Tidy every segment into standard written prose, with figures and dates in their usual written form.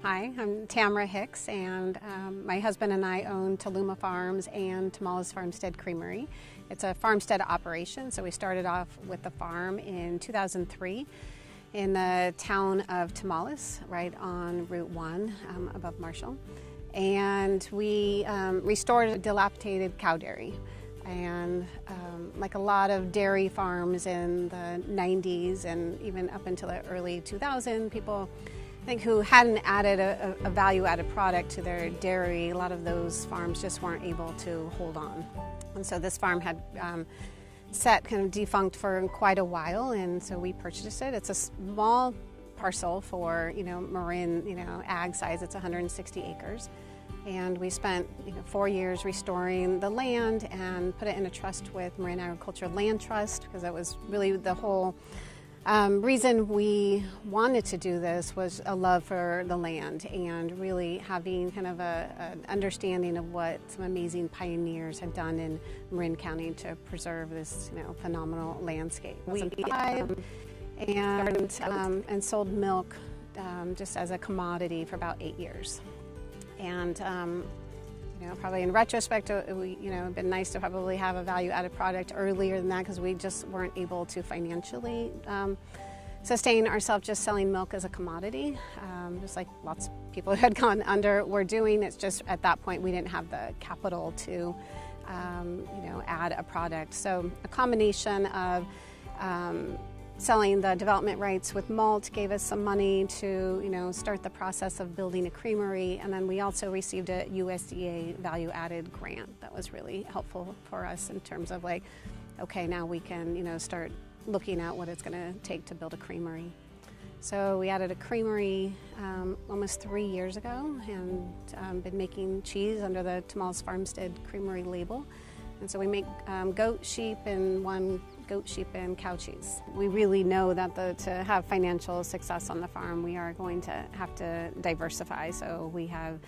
Hi, I'm Tamara Hicks, and my husband and I own Taluma Farms and Tamales Farmstead Creamery. It's a farmstead operation, so we started off with the farm in 2003 in the town of Tamales, right on Route 1 above Marshall. And we restored a dilapidated cow dairy. And like a lot of dairy farms in the 90s and even up until the early 2000s, people who hadn't added a value-added product to their dairy, a lot of those farms just weren't able to hold on. And so this farm had sat kind of defunct for quite a while, and so we purchased it. It's a small parcel for, Marin, ag size. It's 160 acres. And we spent 4 years restoring the land and put it in a trust with Marin Agricultural Land Trust, because that was really the whole reason we wanted to do this, was a love for the land and really having kind of an understanding of what some amazing pioneers have done in Marin County to preserve this phenomenal landscape. We and sold milk just as a commodity for about 8 years. And probably in retrospect, it'd been nice to probably have a value-added product earlier than that, because we just weren't able to financially sustain ourselves just selling milk as a commodity, just like lots of people who had gone under were doing. It's just at that point we didn't have the capital to, add a product. So a combination of selling the development rights with malt gave us some money to, start the process of building a creamery, and then we also received a USDA value-added grant that was really helpful for us in terms of okay, now we can, start looking at what it's going to take to build a creamery. So we added a creamery almost 3 years ago, and been making cheese under the Tamales Farmstead Creamery label. And so we make goat, sheep, and goat, sheep, and cow cheese. We really know that to have financial success on the farm, we are going to have to diversify. So we have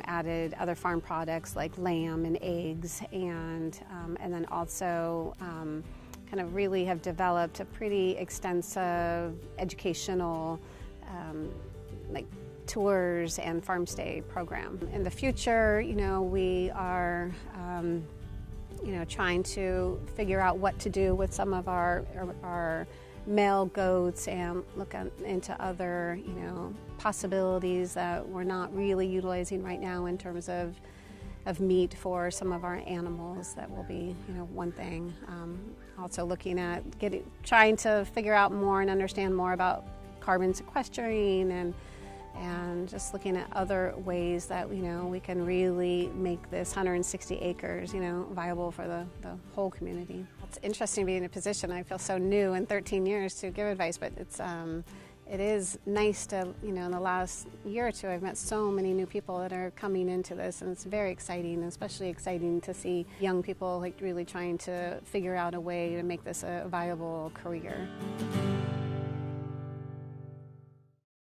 added other farm products like lamb and eggs, and then also kind of really have developed a pretty extensive educational tours and farm stay program. In the future, we are trying to figure out what to do with some of our male goats and look into other, possibilities that we're not really utilizing right now in terms of meat for some of our animals. That will be, one thing. Also looking at trying to figure out more and understand more about carbon sequestering and just looking at other ways that we can really make this 160 acres viable for the whole community. It's interesting to be in a position. I feel so new in 13 years to give advice, but it is nice to in the last year or two I've met so many new people that are coming into this, and it's very exciting, and especially exciting to see young people really trying to figure out a way to make this a viable career.